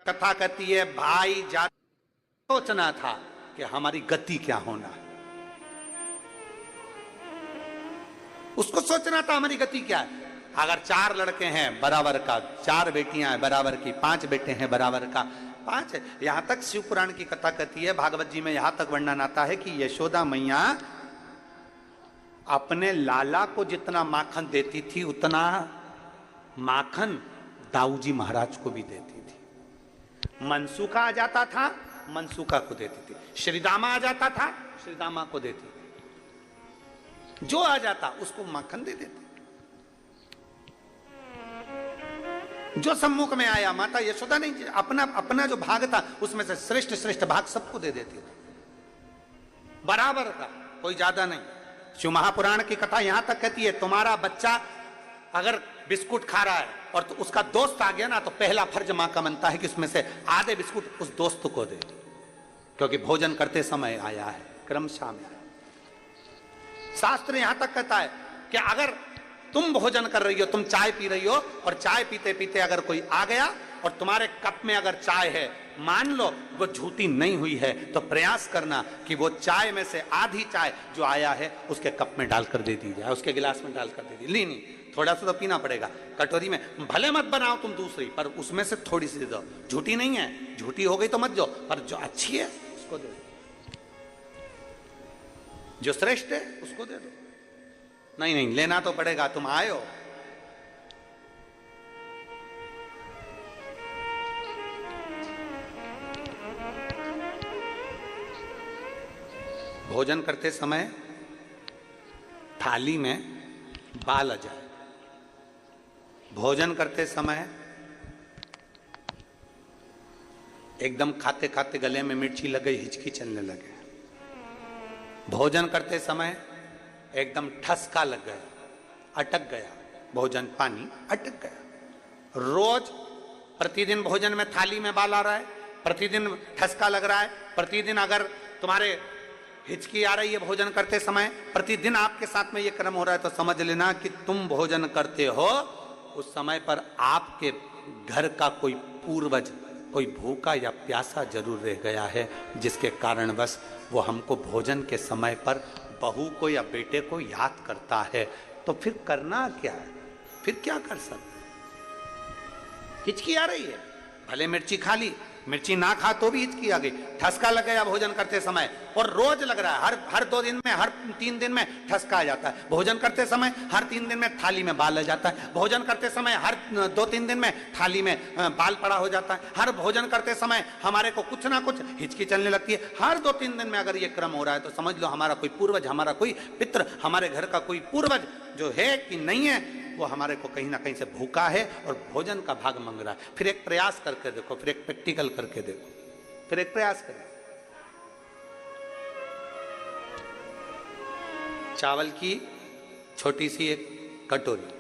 कथा कहती है भाई जा सोचना था कि हमारी गति क्या होना है, उसको सोचना था हमारी गति क्या है। अगर 4 लड़के हैं बराबर का, 4 बेटियां हैं बराबर की, 5 बेटे हैं बराबर का, 5 है। यहां तक शिव पुराण की कथा कहती है, भागवत जी में यहां तक वर्णन आता है कि यशोदा मैया अपने लाला को जितना माखन देती थी उतना माखन दाऊजी महाराज को भी देती थी। मनसूका आ जाता था, मनसूका को देती थी। श्रीदामा आ जाता था, श्रीदामा को देती थी। जो आ जाता उसको माखन दे देती। जो सम्मुख में आया माता यशोदा नहीं, अपना अपना जो भाग था उसमें से श्रेष्ठ श्रेष्ठ भाग सबको दे देती थी, बराबर का, कोई ज्यादा नहीं। शिव महापुराण की कथा यहां तक कहती है तुम्हारा बच्चा अगर बिस्कुट खा रहा है और तो उसका दोस्त आ गया ना, तो पहला फर्ज मां का बनता है कि उसमें से आधे बिस्कुट उस दोस्त को दे, क्योंकि भोजन करते समय आया है, क्रमशः में आया। शास्त्र यहां तक कहता है कि अगर तुम भोजन कर रही हो, तुम चाय पी रही हो और चाय पीते पीते अगर कोई आ गया और तुम्हारे कप में अगर चाय है, मान लो वो झूठी नहीं हुई है, तो प्रयास करना कि वो चाय में से आधी चाय जो आया है उसके कप में डालकर दे दी जाए, उसके गिलास में डालकर दे दी। नहीं, थोड़ा सा तो पीना पड़ेगा। कटोरी में भले मत बनाओ तुम दूसरी, पर उसमें से थोड़ी सी दे दो। झूठी नहीं है, झूठी हो गई तो मत दो, पर जो अच्छी है उसको दे दो, जो श्रेष्ठ है उसको दे दो। नहीं, लेना तो पड़ेगा, तुम आए हो। भोजन करते समय थाली में बाल आ जाए, भोजन करते समय एकदम खाते खाते गले में मिर्ची लग गई, हिचकी चलने लगे, भोजन करते समय एकदम ठसका लग गया, अटक गया भोजन, पानी अटक गया। रोज प्रतिदिन भोजन में थाली में बाल आ रहा है, प्रतिदिन ठसका लग रहा है, प्रतिदिन अगर तुम्हारे हिचकी आ रही है भोजन करते समय, प्रतिदिन आपके साथ में ये क्रम हो रहा है, तो समझ लेना कि तुम भोजन करते हो उस समय पर आपके घर का कोई पूर्वज, कोई भूखा या प्यासा जरूर रह गया है, जिसके कारणवश वो हमको भोजन के समय पर बहू को या बेटे को याद करता है। तो फिर करना क्या है, फिर क्या कर सकते। हिचकी आ रही है, भले मिर्ची खा ली, मिर्ची ना खा तो भी हिचकी आ गई, ठसका लग गया भोजन करते समय, और रोज लग रहा है, हर 2 दिन में, हर 3 दिन में ठसका आ जाता है। भोजन करते समय हर 3 दिन में थाली में बाल आ जाता है, भोजन करते समय हर 2-3 दिन में थाली में बाल पड़ा हो जाता है, हर भोजन करते समय हमारे को कुछ ना कुछ हिचकी चलने लगती है। हर 2-3 दिन में अगर ये क्रम हो रहा है तो समझ लो हमारा कोई पूर्वज, हमारा कोई पितृ, हमारे घर का कोई पूर्वज जो है कि नहीं है, वो हमारे को कहीं ना कहीं से भूखा है और भोजन का भाग मांग रहा है। फिर एक प्रयास करके देखो, फिर एक प्रैक्टिकल करके देखो, फिर एक प्रयास करो। चावल की छोटी सी एक कटोरी,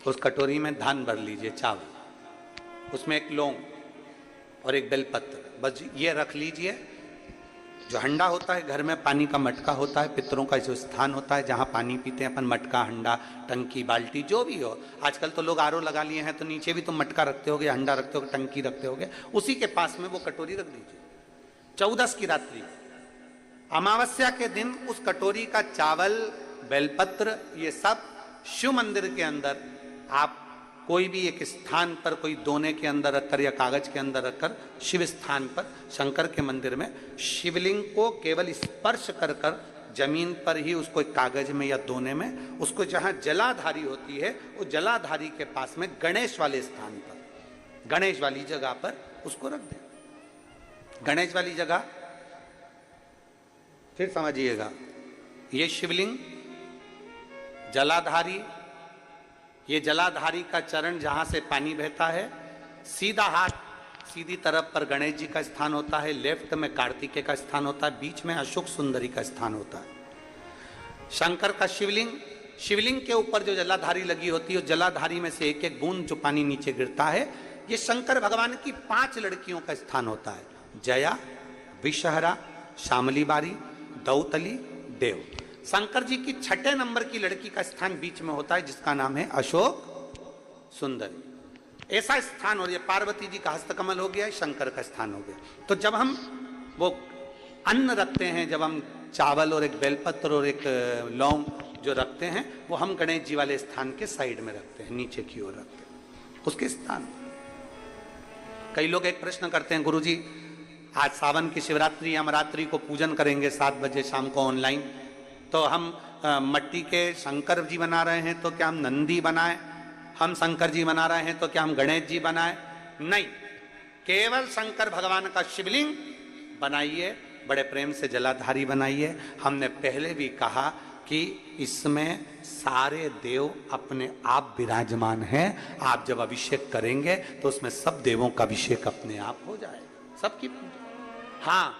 उस कटोरी में धान भर लीजिए चावल, उसमें एक लौंग और एक बेलपत्र, बस ये रख लीजिए। जो हंडा होता है घर में, पानी का मटका होता है, पितरों का जो स्थान होता है जहाँ पानी पीते हैं अपन, मटका, हंडा, टंकी, बाल्टी, जो भी हो। आजकल तो लोग आरओ लगा लिए हैं, तो नीचे भी तुम मटका रखते होगे, हंडा रखते होगे, टंकी रखते होगे, उसी के पास में वो कटोरी रख दीजिए। 14 की रात्रि, अमावस्या के दिन उस कटोरी का चावल, बेलपत्र, ये सब शिव मंदिर के अंदर आप कोई भी एक स्थान पर, कोई दोने के अंदर रखकर या कागज के अंदर रखकर, शिव स्थान पर, शंकर के मंदिर में शिवलिंग को केवल स्पर्श कर कर जमीन पर ही उसको एक कागज में या दोने में, उसको जहां जलाधारी होती है वो जलाधारी के पास में गणेश वाले स्थान पर, गणेश वाली जगह पर उसको रख दे। गणेश वाली जगह, फिर समझिएगा, ये शिवलिंग, जलाधारी, ये जलाधारी का चरण जहां से पानी बहता है, सीधा हाथ सीधी तरफ पर गणेश जी का स्थान होता है, लेफ्ट में कार्तिकेय का स्थान होता है, बीच में अशोक सुंदरी का स्थान होता है। शंकर का शिवलिंग, शिवलिंग के ऊपर जो जलाधारी लगी होती है, जलाधारी में से एक एक बूंद जो पानी नीचे गिरता है, ये शंकर भगवान की 5 लड़कियों का स्थान होता है, जया, विषहरा, शामली बारी, दौतली, देव। शंकर जी की 6 नंबर की लड़की का स्थान बीच में होता है, जिसका नाम है अशोक सुंदरी। ऐसा स्थान, और ये पार्वती जी का हस्तकमल हो गया, शंकर का स्थान हो गया। तो जब हम वो अन्न रखते हैं, जब हम चावल और एक बेलपत्र और एक लौंग जो रखते हैं, वो हम गणेश जी वाले स्थान के साइड में रखते हैं, नीचे की ओर रखते हैं उसके स्थान। कई लोग एक प्रश्न करते हैं, गुरुजी आज सावन की शिवरात्रि, हम रात्रि को पूजन करेंगे 7 बजे शाम को ऑनलाइन, तो हम मट्टी के शंकर जी बना रहे हैं, तो क्या हम नंदी बनाएं? हम शंकर जी बना रहे हैं तो क्या हम गणेश जी बनाएं? नहीं, केवल शंकर भगवान का शिवलिंग बनाइए, बड़े प्रेम से जलाधारी बनाइए। हमने पहले भी कहा कि इसमें सारे देव अपने आप विराजमान हैं। आप जब अभिषेक करेंगे तो उसमें सब देवों का अभिषेक अपने आप हो जाएगा, सबकी पूजा। हाँ,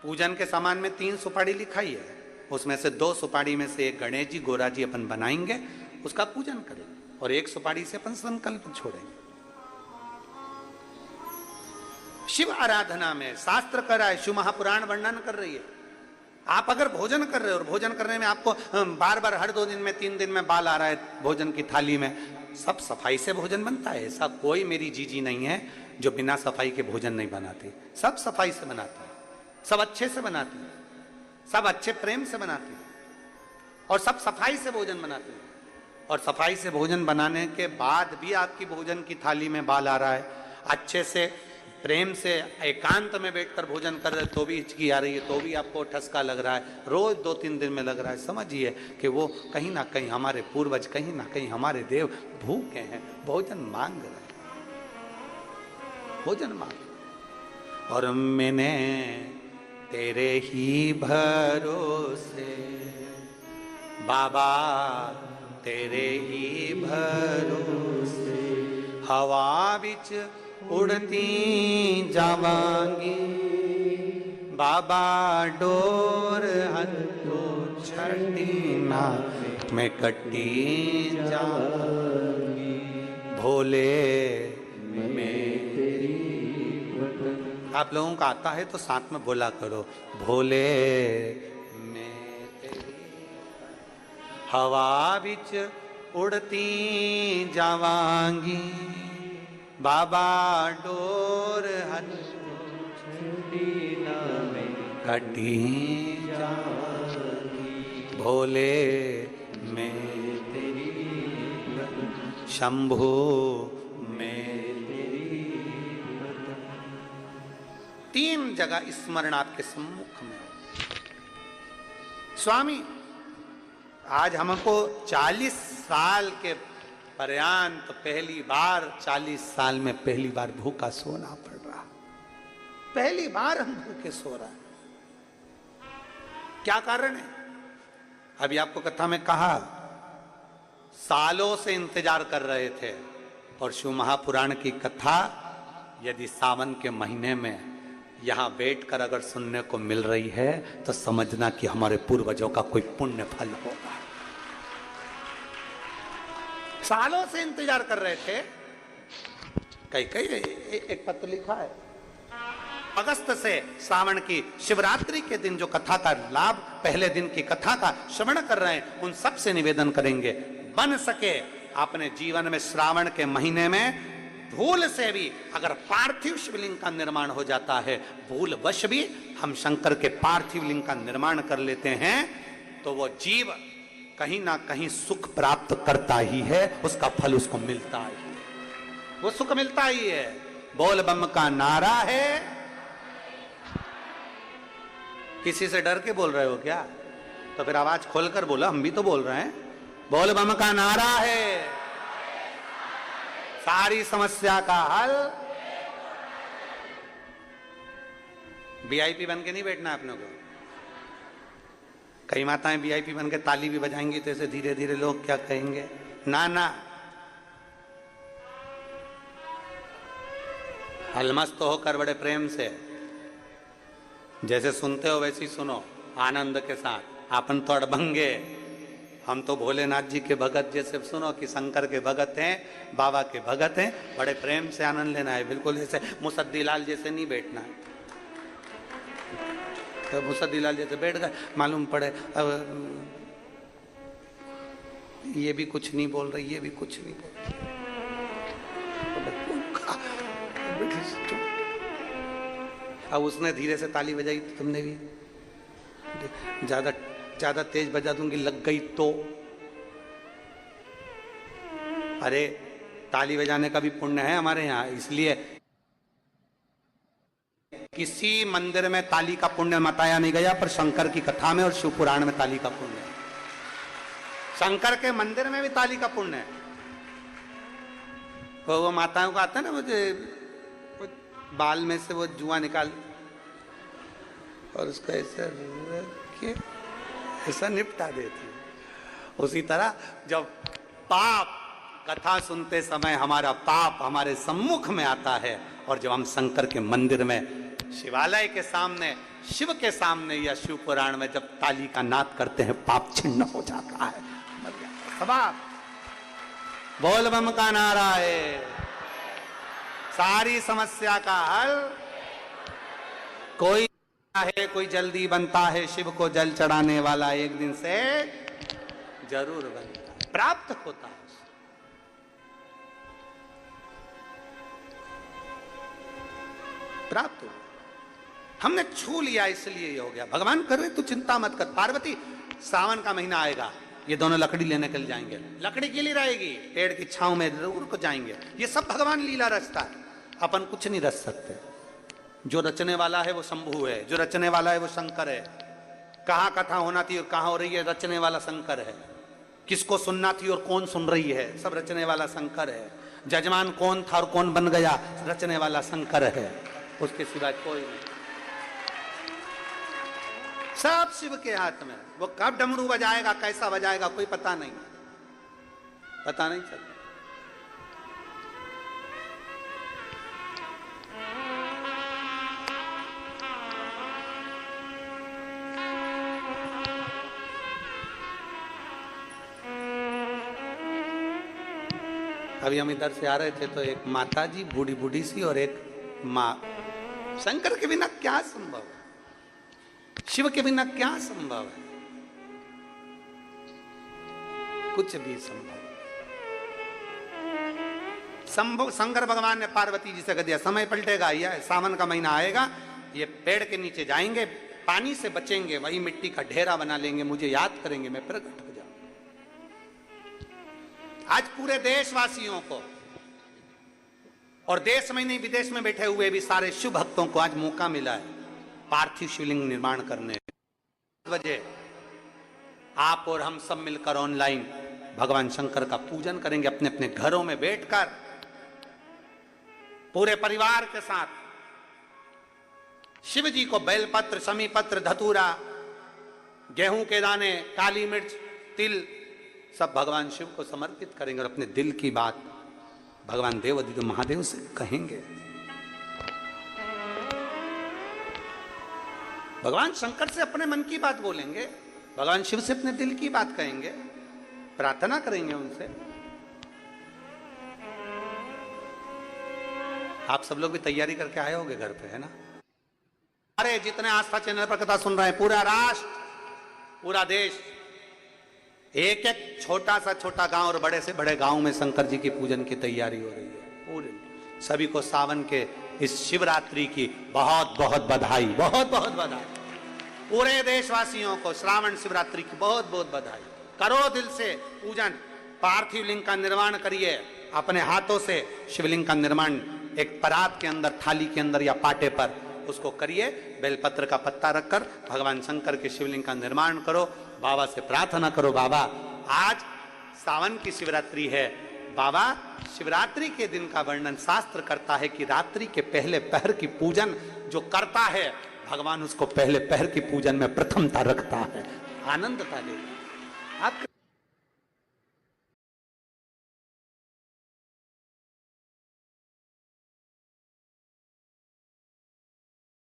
पूजन के सामान में 3 सुपारी लिखाई है, उसमें से 2 सुपारी में से एक गणेश जी गोरा जी अपन बनाएंगे, उसका पूजन करेंगे, और 1 सुपारी से अपन संकल्प छोड़ेंगे। शिव आराधना में शास्त्र कर रहा है, शिव महापुराण वर्णन कर रही है। आप अगर भोजन कर रहे हो और भोजन करने में आपको बार बार हर 2 दिन में 3 दिन में बाल आ रहा है भोजन की थाली में, सब सफाई से भोजन बनता है। ऐसा कोई मेरी जीजी नहीं है जो बिना सफाई के भोजन नहीं बनाती, सब सफाई से बनाती है, सब अच्छे से बनाती है, सब अच्छे प्रेम से बनाती है, और सब सफाई से भोजन बनाते हैं। और सफाई से भोजन बनाने के बाद भी आपकी भोजन की थाली में बाल आ रहा है, अच्छे से प्रेम से एकांत में बैठकर भोजन कर रहे तो भी हिचकी आ रही है, तो भी आपको ठसका लग रहा है, रोज 2-3 दिन में लग रहा है, समझिए कि वो कहीं ना कहीं हमारे पूर्वज, कहीं ना कहीं हमारे देव भूखे हैं, भोजन मांग रहे हैं, भोजन मांग। और मैंने तेरे ही भरोसे बाबा, तेरे ही भरोसे हवा बिच उड़ती जावांगी, बाबा डोर हथो छठी ना मैं कटी जाऊंगी, भोले मैं तेरी। आप लोगों का आता है तो साथ में बोला करो, भोले मैं तेरी हवा बिच उड़ती जावांगी, बाबा डोर कटी जाऊंगी, भोले मैं तेरी, शंभो मैं तेरी। 3 जगह स्मरण आपके सम्मुख में। स्वामी आज हमको 40 साल के पर्यंत पहली बार, 40 साल में पहली बार भूखा सोना पड़ रहा, पहली बार हम भूखे सो रहे हैं। क्या कारण है? अभी आपको कथा में कहा, सालों से इंतजार कर रहे थे, और शिव महापुराण की कथा यदि सावन के महीने में यहां बैठकर अगर सुनने को मिल रही है तो समझना कि हमारे पूर्वजों का कोई पुण्य फल होगा। सालों से इंतजार कर रहे थे। कई एक पत्र लिखा है, अगस्त से श्रावण की शिवरात्रि के दिन जो कथा का लाभ, पहले दिन की कथा का श्रवण कर रहे हैं, उन सब से निवेदन करेंगे, बन सके अपने जीवन में श्रावण के महीने में भूल से भी अगर पार्थिव शिवलिंग का निर्माण हो जाता है, भूल वश भी हम शंकर के पार्थिव लिंग का निर्माण कर लेते हैं, तो वो जीव कहीं ना कहीं सुख प्राप्त करता ही है, उसका फल उसको मिलता ही है, वो सुख मिलता ही है। बोल बम का नारा है। किसी से डर के बोल रहे हो क्या? तो फिर आवाज खोलकर बोला, हम भी तो बोल रहे हैं। बोल बम का नारा है, सारी समस्या का हल। वीआईपी बन के नहीं बैठना अपने को। कई माताएं वीआईपी बन के ताली भी बजाएंगी तो ऐसे धीरे धीरे लोग क्या कहेंगे, ना ना, अलमस्त होकर बड़े प्रेम से जैसे सुनते हो वैसे ही सुनो, आनंद के साथ। आपन तो अड़भंगे, हम तो भोलेनाथ जी के भगत, जैसे सुनो कि शंकर के भगत हैं, बाबा के भगत हैं, बड़े प्रेम से आनंद लेना है। बिल्कुल ऐसे मुसद्दीलाल जैसे नहीं बैठना है। तो मुसद्दीलाल जैसे बैठ गए, मालूम पड़े अब ये भी कुछ नहीं बोल रही, ये भी कुछ नहीं बोल रही, अब उसने धीरे से ताली बजाई तो तुमने भी ज्यादा ज्यादा तेज बजा दूंगी, लग गई तो। अरे ताली बजाने का भी पुण्य है हमारे यहाँ, इसलिए किसी मंदिर में ताली का पुण्य बताया नहीं गया, पर शंकर की कथा में और शिव पुराण में ताली का पुण्य है। शंकर के मंदिर में भी ताली का पुण्य है। तो वो माताओं का आता है ना, मुझे बाल में से वो जुआ निकाल और उसको ऐसा रख के ऐसा निपटा देती है। उसी तरह जब पाप कथा सुनते समय हमारा पाप हमारे सम्मुख में आता है, और जब हम शंकर के मंदिर में, शिवालय के सामने, शिव के सामने या शिव पुराण में जब ताली का नाद करते हैं, पाप छिन्न हो जाता है, मर जाता है। बोल बम का नारा है, सारी समस्या का हल। कोई है, कोई जल्दी बनता है, शिव को जल चढ़ाने वाला एक दिन से जरूर बनता है, प्राप्त होता है। प्राप्त हो, हमने छू लिया इसलिए ये हो गया। भगवान कर रहे तू चिंता मत कर। पार्वती, सावन का महीना आएगा, ये दोनों लकड़ी लेने के लिए जाएंगे। लकड़ी के लिए रहेगी, पेड़ की छांव में जरूर को जाएंगे। ये सब भगवान लीला रचता है, अपन कुछ नहीं रच सकते। जो रचने वाला है वो शंभु है, जो रचने वाला है वो शंकर है। कहाँ कथा होना थी और कहाँ हो रही है, रचने वाला शंकर है। किसको सुनना थी और कौन सुन रही है, सब रचने वाला शंकर है। जजमान कौन था और कौन बन गया, रचने वाला शंकर है, उसके सिवाय कोई नहीं। सब शिव के हाथ में। वो कब डमरू बजाएगा, कैसा बजाएगा, कोई पता नहीं, पता नहीं चलता। अभी हम इधर से आ रहे थे तो एक माता जी बूढ़ी बूढ़ी सी और एक माँ। शंकर के बिना क्या संभव है, शिव के बिना क्या संभव है, कुछ भी संभव। शंकर भगवान ने पार्वती जी से कह दिया, समय पलटेगा, यह सावन का महीना आएगा, ये पेड़ के नीचे जाएंगे, पानी से बचेंगे, वही मिट्टी का ढेरा बना लेंगे, मुझे याद करेंगे, मैं प्रकट हो जाऊंगा। आज पूरे देशवासियों को, और देश में नहीं विदेश में बैठे हुए भी सारे शिव भक्तों को आज मौका मिला है पार्थिव शिवलिंग निर्माण करने। वजह आप और हम सब मिलकर ऑनलाइन भगवान शंकर का पूजन करेंगे, अपने अपने घरों में बैठकर पूरे परिवार के साथ। शिव जी को बेलपत्र, शमीपत्र, धतूरा, गेहूं के दाने, काली मिर्च, तिल सब भगवान शिव को समर्पित करेंगे और अपने दिल की बात भगवान देवाधिदेव महादेव से कहेंगे। भगवान शंकर से अपने मन की बात बोलेंगे, भगवान शिव से अपने दिल की बात कहेंगे, प्रार्थना करेंगे उनसे। आप सब लोग भी तैयारी करके आए होंगे घर पे, है ना? अरे जितने आस्था चैनल पर कथा सुन रहे हैं, पूरा राष्ट्र, पूरा देश, एक एक छोटा सा छोटा गांव और बड़े से बड़े गांव में शंकर जी की पूजन की तैयारी हो रही है। पूरे सभी को सावन के इस शिवरात्रि की बहुत बहुत बधाई, बहुत बहुत बधाई। पूरे देशवासियों को श्रावण शिवरात्रि की बहुत बहुत बधाई। करो दिल से पूजन, पार्थिव लिंग का निर्माण करिए अपने हाथों से। शिवलिंग का निर्माण एक परात के अंदर, थाली के अंदर या पाटे पर उसको करिए। बेलपत्र का पत्ता रखकर भगवान शंकर के शिवलिंग का निर्माण करो। बाबा से प्रार्थना करो, बाबा आज सावन की शिवरात्रि है, बाबा शिवरात्रि के दिन का वर्णन शास्त्र करता है कि रात्रि के पहले पहर की पूजन जो करता है भगवान उसको पहले पहर की पूजन में प्रथमता रखता है, आनंदता देता है। आप